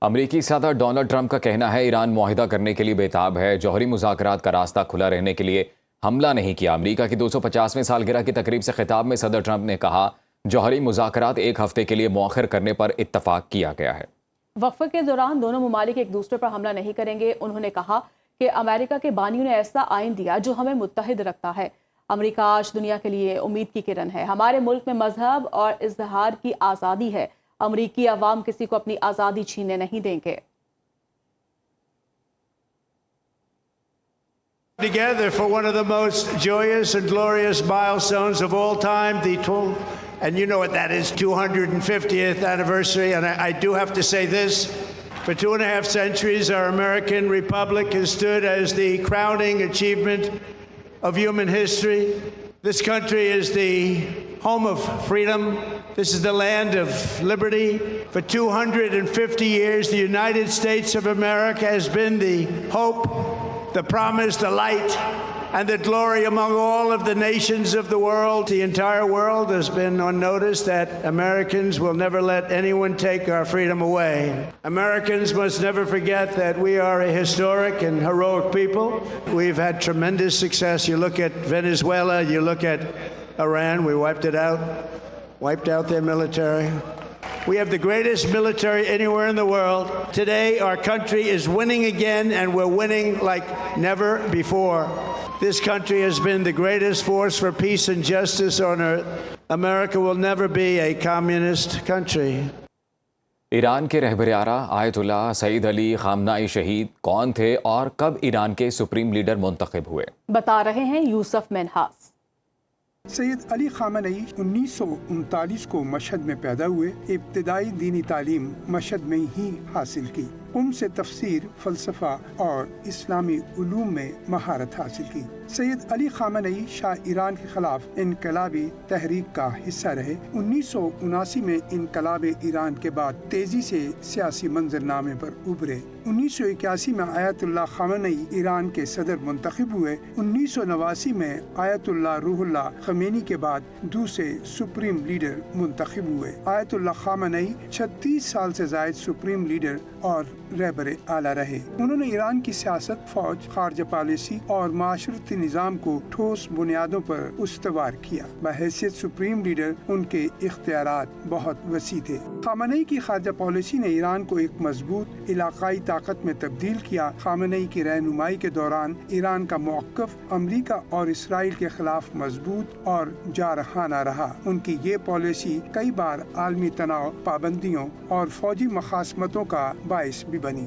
अमरीकी सदर Donald Trump का कहना है ईरान मुआहिदा करने के लिए बेताब है। जौहरी मुज़ाकरात का रास्ता खुला रहने के लिए हमला नहीं किया। अमरीका की 250वें सालगिरह की तकरीब से खिताब में सदर ट्रंप ने कहा, जौहरी मुज़ाकरात एक हफ्ते के लिए मौखर करने पर इत्तफाक किया गया है। वक्फे के दौरान दोनों ममालिक एक दूसरे पर हमला नहीं करेंगे। उन्होंने कहा कि अमेरिका के बानियों ने ऐसा आइन दिया जो हमें मुत्तहिद रखता है। अमेरिका आज दुनिया के लिए उम्मीद की किरण है। हमारे मुल्क में मजहब और इजहार की आज़ादी है। अमरीकी अवाम किसी को अपनी आज़ादी छीनने नहीं देंगे। Together for one of the most joyous and glorious milestones of all time, and you know what that is, 250th anniversary. And I do have to say this, for 2.5 centuries, our American republic has stood as the crowning achievement of human history. This country is the home of freedom. This is the land of liberty. For 250 years, the United States of America has been the hope, the promise, the light, and the glory among all of the nations of the world. The entire world has been on notice that Americans will never let anyone take our freedom away. Americans must never forget that we are a historic and heroic people. We've had tremendous success. You look at Venezuela, you look at Iran, we wiped out their military. We have the greatest military anywhere in the world. Today, our country is winning again, and we're winning like never before. This country has been the greatest force for peace and justice on earth. America will never be a communist country. Iran के रहबर आला Ayatollah Saeed Ali खामनाई शहीद कौन थे और कब Iran के supreme leader मुंतखब हुए, बता रहे हैं यूसुफ मिन्हास। सैयद अली खामनेई 1939 को मशहद में पैदा हुए। इब्तिदाई दीनी तालीम मशहद में ही हासिल की। से तफसीर, फलसफा और इस्लामी उलूम में महारत हासिल की। सैयद अली खामनेई शाह ईरान के खिलाफ इनकलाबी तहरीक का हिस्सा रहे। 1979 में इनकलाब ईरान के बाद तेजी से सियासी मंजरनामे पर उभरे। 1981 में आयतुल्लाह खामनेई ईरान के सदर मुंतखब हुए। 1989 में आयतुल्लाह रूहुल्लाह खमेनी के बाद दूसरे सुप्रीम लीडर मुंतखब हुए। आयतुल्लाह खामनेई 36 साल से जायद सुप्रीम लीडर और रहबर आला रहे। उन्होंने ईरान की सियासत, फौज, खारजा पॉलिसी और माशरती निज़ाम को ठोस बुनियादों पर उस्तवार किया। बहैसियत सुप्रीम लीडर उनके इख्तियारात बहुत वसी थे। खामनेई की खारजा पॉलिसी ने ईरान को एक मजबूत इलाकाई ताकत में तब्दील किया। खामनेई की रहनुमाई के दौरान ईरान का मौक़िफ़ अमरीका और इसराइल के खिलाफ मजबूत और जारहाना रहा। उनकी ये पॉलिसी कई बार आलमी तनाव, पाबंदियों और फौजी मखासमतों का बाइस भी बनी।